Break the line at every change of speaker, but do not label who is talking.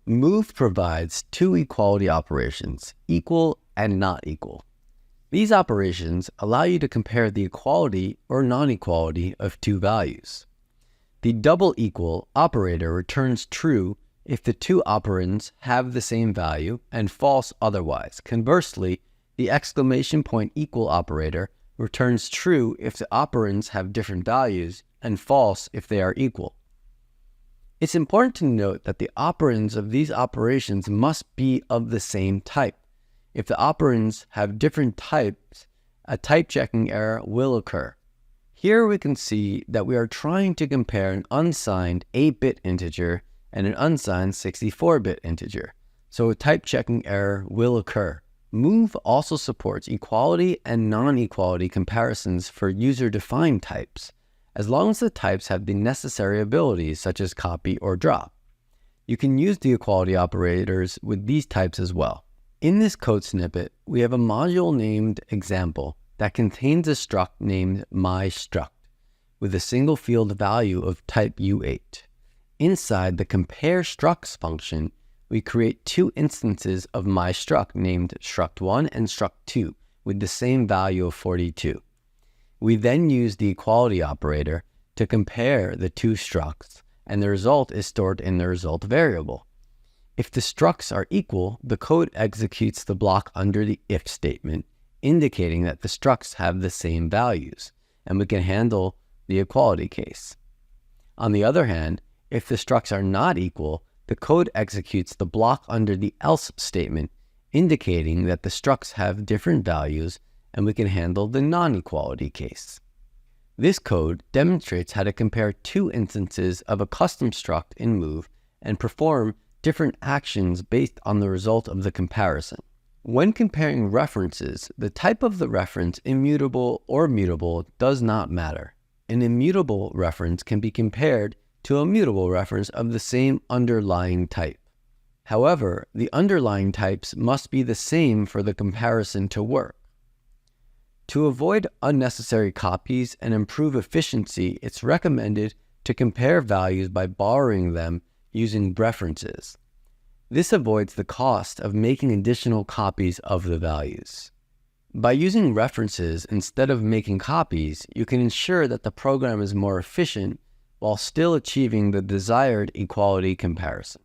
Move provides two equality operations, equal and not equal. These operations allow you to compare the equality or non-equality of two values. The double equal operator returns true if the two operands have the same value and false otherwise. Conversely, the exclamation point equal operator returns true if the operands have different values and false if they are equal. It's important to note that the operands of these operations must be of the same type. If the operands have different types, a type checking error will occur. Here we can see that we are trying to compare an unsigned 8-bit integer and an unsigned 64-bit integer, so a type checking error will occur. Move also supports equality and non-equality comparisons for user-defined types, as long as the types have the necessary abilities such as copy or drop. You can use the equality operators with these types as well. In this code snippet, we have a module named example that contains a struct named myStruct with a single field value of type U8. Inside the compare structs function, we create two instances of myStruct named struct1 and struct2 with the same value of 42. We then use the equality operator to compare the two structs, and the result is stored in the result variable. If the structs are equal, the code executes the block under the if statement, indicating that the structs have the same values, and we can handle the equality case. On the other hand, if the structs are not equal, the code executes the block under the else statement, indicating that the structs have different values, and we can handle the non-equality case. This code demonstrates how to compare two instances of a custom struct in Move and perform different actions based on the result of the comparison. When comparing references, the type of the reference, immutable or mutable, does not matter. An immutable reference can be compared to a mutable reference of the same underlying type. However, the underlying types must be the same for the comparison to work. To avoid unnecessary copies and improve efficiency, it's recommended to compare values by borrowing them using references. This avoids the cost of making additional copies of the values. By using references instead of making copies, you can ensure that the program is more efficient while still achieving the desired equality comparison.